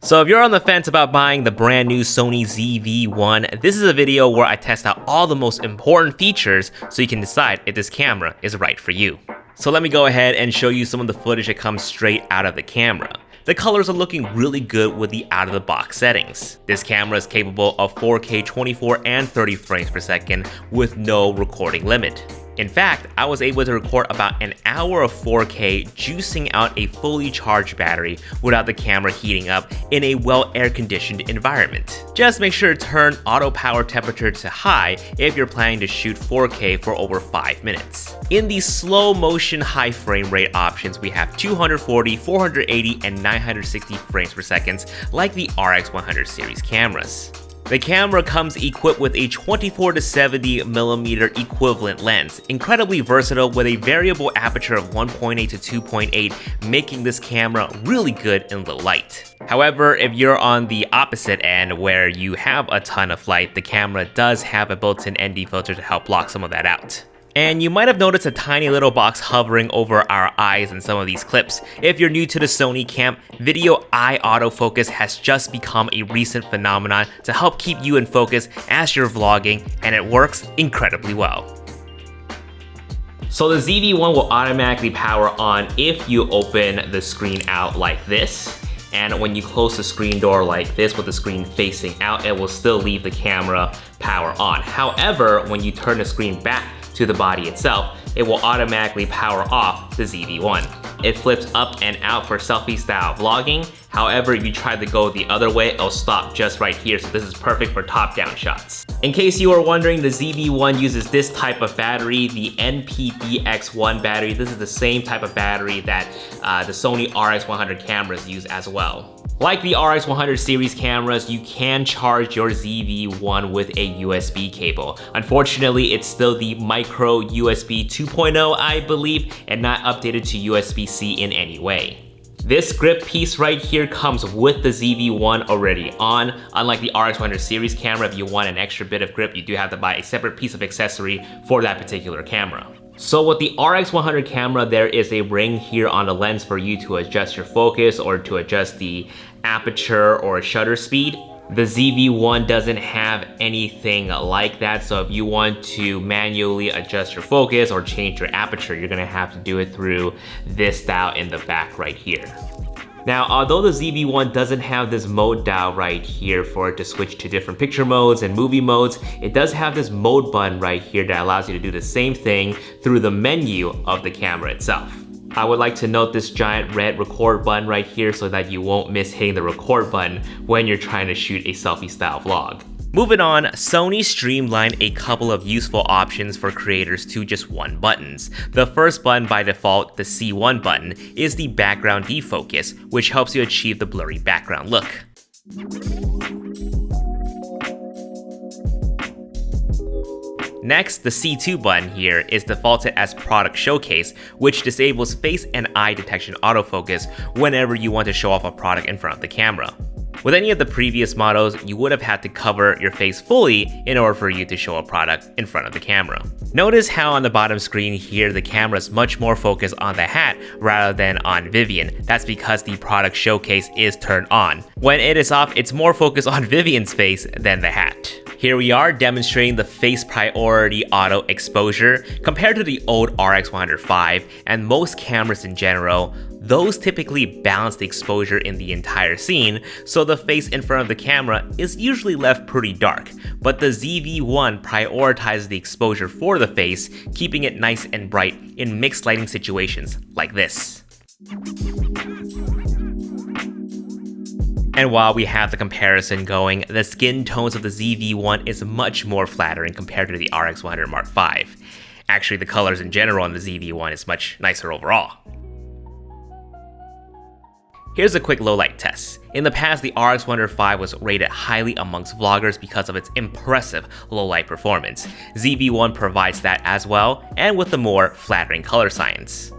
So if you're on the fence about buying the brand new Sony ZV-1, this is a video where I test out all the most important features so you can decide if this camera is right for you. So let me go ahead and show you some of the footage that comes straight out of the camera. The colors are looking really good with the out-of-the-box settings. This camera is capable of 4K 24 and 30 frames per second with no recording limit. In fact, I was able to record about an hour of 4K juicing out a fully charged battery without the camera heating up in a well air-conditioned environment. Just make sure to turn auto power temperature to high if you're planning to shoot 4K for over 5 minutes. In the slow motion high frame rate options, we have 240, 480, and 960 frames per second like the RX100 series cameras. The camera comes equipped with a 24 to 70mm equivalent lens, incredibly versatile with a variable aperture of 1.8 to 2.8, making this camera really good in low light. However, if you're on the opposite end where you have a ton of light, the camera does have a built-in ND filter to help block some of that out. And you might have noticed a tiny little box hovering over our eyes in some of these clips. If you're new to the Sony cam, video eye autofocus has just become a recent phenomenon to help keep you in focus as you're vlogging, and it works incredibly well. So the ZV-1 will automatically power on if you open the screen out like this. And when you close the screen door like this with the screen facing out, it will still leave the camera power on. However, when you turn the screen back to the body itself, it will automatically power off the ZV-1. It flips up and out for selfie style vlogging. However, if you try to go the other way, it'll stop just right here, so this is perfect for top-down shots. In case you are wondering, the ZV-1 uses this type of battery, the NPDX1 battery. This is the same type of battery that the Sony RX100 cameras use as well. Like the RX100 series cameras, you can charge your ZV-1 with a USB cable. Unfortunately, it's still the micro USB 2.0, I believe, and not updated to USB-C in any way. This grip piece right here comes with the ZV-1 already on. Unlike the RX100 series camera, if you want an extra bit of grip, you do have to buy a separate piece of accessory for that particular camera. So with the RX100 camera, there is a ring here on the lens for you to adjust your focus or to adjust the aperture or shutter speed. The ZV-1 doesn't have anything like that, so if you want to manually adjust your focus or change your aperture, you're gonna have to do it through this dial in the back right here. Now, although the ZV-1 doesn't have this mode dial right here for it to switch to different picture modes and movie modes, it does have this mode button right here that allows you to do the same thing through the menu of the camera itself. I would like to note this giant red record button right here so that you won't miss hitting the record button when you're trying to shoot a selfie style vlog. Moving on, Sony streamlined a couple of useful options for creators to just one buttons. The first button by default, the C1 button, is the background defocus, which helps you achieve the blurry background look. Next, the C2 button here is defaulted as Product Showcase, which disables face and eye detection autofocus whenever you want to show off a product in front of the camera. With any of the previous models, you would have had to cover your face fully in order for you to show a product in front of the camera. Notice how on the bottom screen here, the camera is much more focused on the hat rather than on Vivian. That's because the Product Showcase is turned on. When it is off, it's more focused on Vivian's face than the hat. Here we are demonstrating the face priority auto exposure. Compared to the old RX100 V and most cameras in general, those typically balance the exposure in the entire scene, so the face in front of the camera is usually left pretty dark. But the ZV-1 prioritizes the exposure for the face, keeping it nice and bright in mixed lighting situations like this. And while we have the comparison going, the skin tones of the ZV-1 is much more flattering compared to the RX100 Mark V. Actually, the colors in general on the ZV-1 is much nicer overall. Here's a quick low light test. In the past, the RX100 V was rated highly amongst vloggers because of its impressive low light performance. ZV-1 provides that as well, and with the more flattering color science.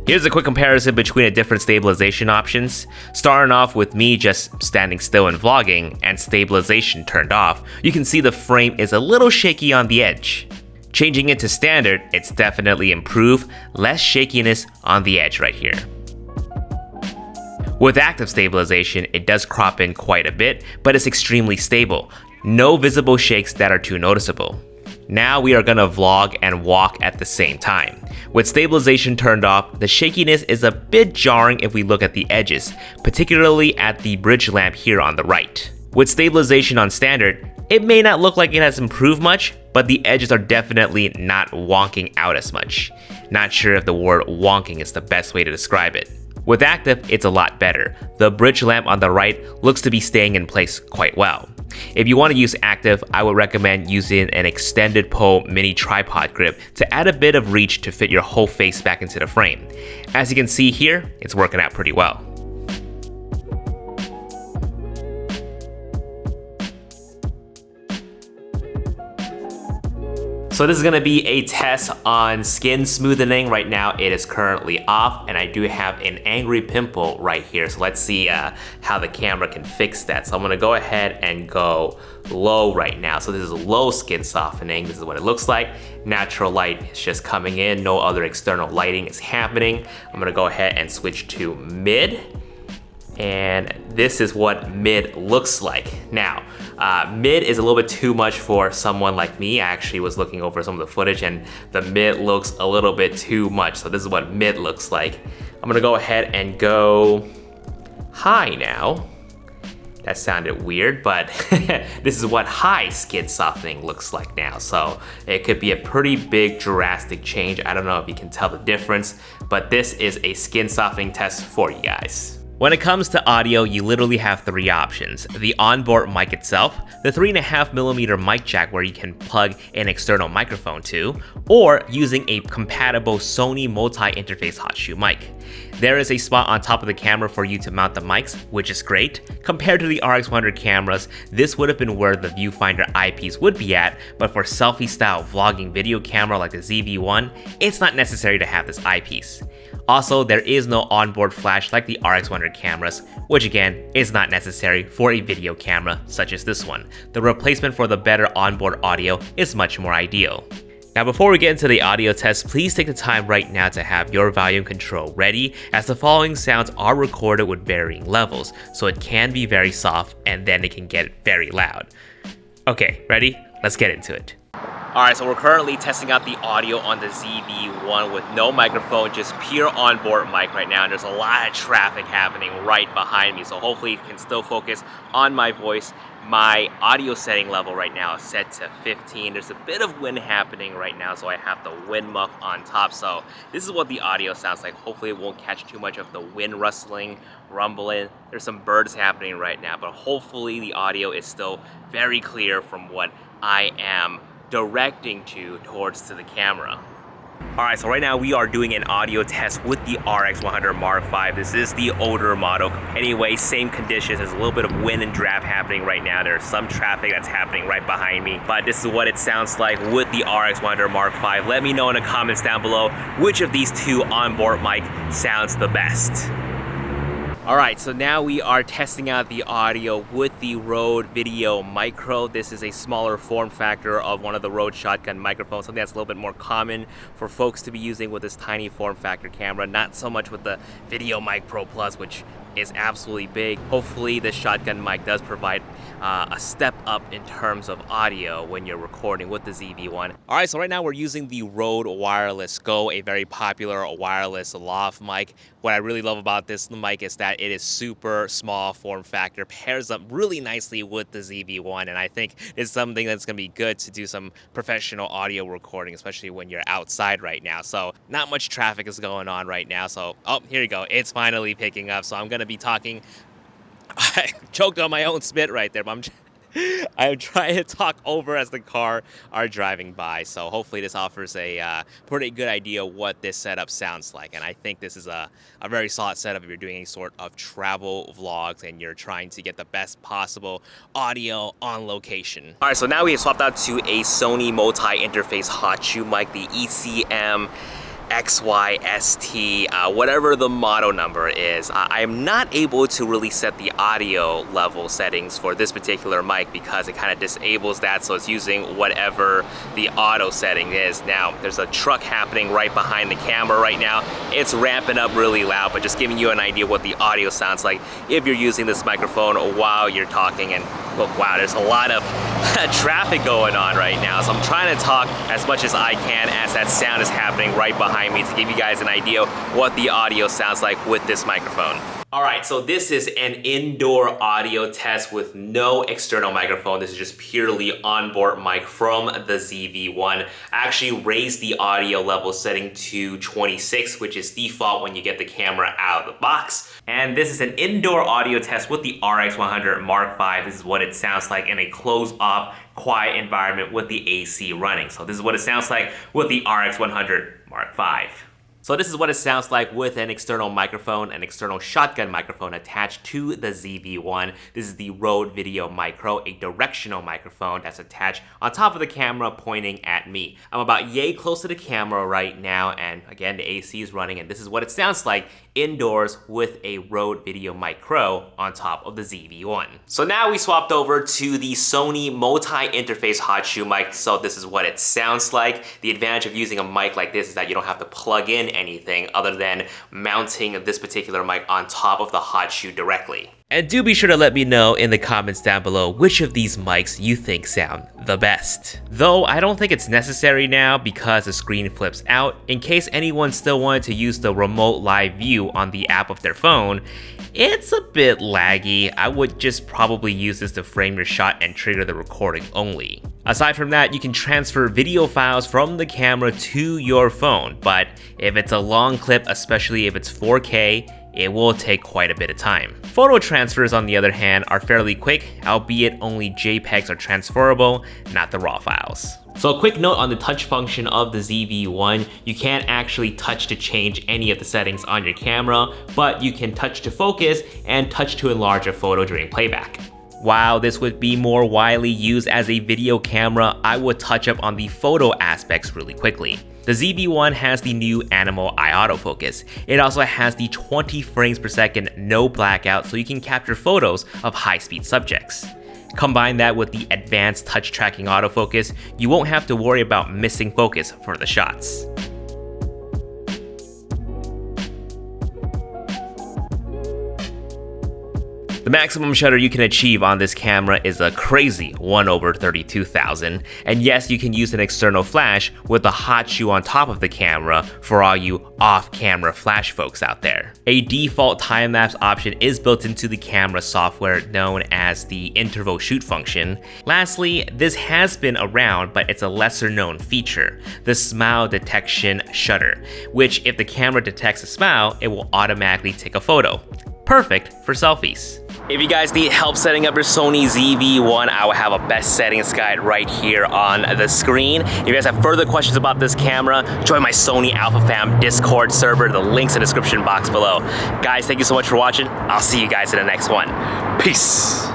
Here's a quick comparison between the different stabilization options. Starting off with me just standing still and vlogging and stabilization turned off, you can see the frame is a little shaky on the edge. Changing it to standard, it's definitely improved, less shakiness on the edge right here. With active stabilization, it does crop in quite a bit, but it's extremely stable. No visible shakes that are too noticeable. Now we are gonna vlog and walk at the same time. With stabilization turned off, the shakiness is a bit jarring if we look at the edges, particularly at the bridge lamp here on the right. With stabilization on standard, it may not look like it has improved much, but the edges are definitely not wonking out as much. Not sure if the word wonking is the best way to describe it. With active, it's a lot better. The bridge lamp on the right looks to be staying in place quite well. If you want to use active, I would recommend using an extended pole mini tripod grip to add a bit of reach to fit your whole face back into the frame. As you can see here, it's working out pretty well. So this is gonna be a test on skin smoothing. Right now it is currently off and I do have an angry pimple right here. So let's see how the camera can fix that. So I'm gonna go ahead and go low right now. So this is low skin softening. This is what it looks like. Natural light is just coming in. No other external lighting is happening. I'm gonna go ahead and switch to mid. And this is what mid looks like. Now, mid is a little bit too much for someone like me. I actually was looking over some of the footage and the mid looks a little bit too much. So this is what mid looks like. I'm gonna go ahead and go high now. That sounded weird, but this is what high skin softening looks like now. So it could be a pretty big drastic change. I don't know if you can tell the difference, but this is a skin softening test for you guys. When it comes to audio, you literally have three options. The onboard mic itself, the 3.5mm mic jack where you can plug an external microphone to, or using a compatible Sony multi-interface hot shoe mic. There is a spot on top of the camera for you to mount the mics, which is great. Compared to the RX100 cameras, this would have been where the viewfinder eyepiece would be at, but for selfie-style vlogging video camera like the ZV-1, it's not necessary to have this eyepiece. Also, there is no onboard flash like the RX100 cameras, which again is not necessary for a video camera such as this one. The replacement for the better onboard audio is much more ideal. Now before we get into the audio test, please take the time right now to have your volume control ready, as the following sounds are recorded with varying levels, so it can be very soft and then it can get very loud. Okay, ready? Let's get into it. Alright, so we're currently testing out the audio on the ZV-1 with no microphone, just pure onboard mic right now, and there's a lot of traffic happening right behind me, so hopefully you can still focus on my voice. My audio setting level right now is set to 15. There's a bit of wind happening right now, so I have the wind muff on top, so this is what the audio sounds like. Hopefully it won't catch too much of the wind rustling, rumbling. There's some birds happening right now, but hopefully the audio is still very clear from what I am directing towards the camera. Alright, so right now we are doing an audio test with the RX100 Mark V. This is the older model. Anyway, same conditions. There's a little bit of wind and draft happening right now. There's some traffic that's happening right behind me. But this is what it sounds like with the RX100 Mark V. Let me know in the comments down below which of these two onboard mic sounds the best. Alright, so now we are testing out the audio with the Rode Video Micro. This is a smaller form factor of one of the Rode shotgun microphones, something that's a little bit more common for folks to be using with this tiny form factor camera, not so much with the Video Mic Pro Plus, which is absolutely big. Hopefully the shotgun mic does provide a step up in terms of audio when you're recording with the ZV-1. Alright, so right now we're using the Rode Wireless Go, a very popular wireless lav mic. What I really love about this mic is that it is super small form factor, pairs up really nicely with the ZV-1, and I think it's something that's gonna be good to do some professional audio recording, especially when you're outside right now. So not much traffic is going on right now, so oh, here you go, it's finally picking up. So I'm gonna be talking. I choked on my own spit right there, but I'm trying to talk over as the car are driving by, so hopefully this offers a pretty good idea what this setup sounds like. And I think this is a very solid setup if you're doing any sort of travel vlogs and you're trying to get the best possible audio on location. Alright, so now we have swapped out to a Sony multi-interface hot shoe mic, the ECM XYST, whatever the model number is. I am not able to really set the audio level settings for this particular mic because it kind of disables that, so it's using whatever the auto setting is. Now, there's a truck happening right behind the camera right now. It's ramping up really loud, but just giving you an idea what the audio sounds like if you're using this microphone while you're talking. And look, wow, there's a lot of traffic going on right now, so I'm trying to talk as much as I can as that sound is happening right behind me to give you guys an idea what the audio sounds like with this microphone. Alright, so this is an indoor audio test with no external microphone. This is just purely onboard mic from the ZV-1. I actually raised the audio level setting to 26, which is default when you get the camera out of the box. And this is an indoor audio test with the RX100 Mark V. This is what it sounds like in a closed-off, quiet environment with the AC running. So this is what it sounds like with the RX100 Mark V. So this is what it sounds like with an external microphone, an external shotgun microphone attached to the ZV-1. This is the Rode Video Micro, a directional microphone that's attached on top of the camera pointing at me. I'm about yay close to the camera right now, and again, the AC is running, and this is what it sounds like indoors with a Rode Video Micro on top of the ZV-1. So now we swapped over to the Sony multi-interface hot shoe mic, so this is what it sounds like. The advantage of using a mic like this is that you don't have to plug in anything other than mounting this particular mic on top of the hot shoe directly. And do be sure to let me know in the comments down below which of these mics you think sound the best. Though I don't think it's necessary now because the screen flips out. In case anyone still wanted to use the remote live view on the app of their phone, it's a bit laggy. I would just probably use this to frame your shot and trigger the recording only. Aside from that, you can transfer video files from the camera to your phone, but if it's a long clip, especially if it's 4K, it will take quite a bit of time. Photo transfers, on the other hand, are fairly quick, albeit only JPEGs are transferable, not the RAW files. So a quick note on the touch function of the ZV-1, you can't actually touch to change any of the settings on your camera, but you can touch to focus and touch to enlarge a photo during playback. While this would be more widely used as a video camera, I would touch up on the photo aspects really quickly. The ZV-1 has the new Animal Eye Autofocus. It also has the 20 frames per second no blackout, so you can capture photos of high-speed subjects. Combine that with the advanced touch tracking autofocus, you won't have to worry about missing focus for the shots. The maximum shutter you can achieve on this camera is a crazy 1/32,000, and yes, you can use an external flash with a hot shoe on top of the camera for all you off-camera flash folks out there. A default time-lapse option is built into the camera software known as the interval shoot function. Lastly, this has been around, but it's a lesser known feature, the smile detection shutter, which if the camera detects a smile, it will automatically take a photo. Perfect for selfies. If you guys need help setting up your Sony ZV-1, I will have a best settings guide right here on the screen. If you guys have further questions about this camera, join my Sony Alpha Fam Discord server. The link's in the description box below. Guys, thank you so much for watching. I'll see you guys in the next one. Peace.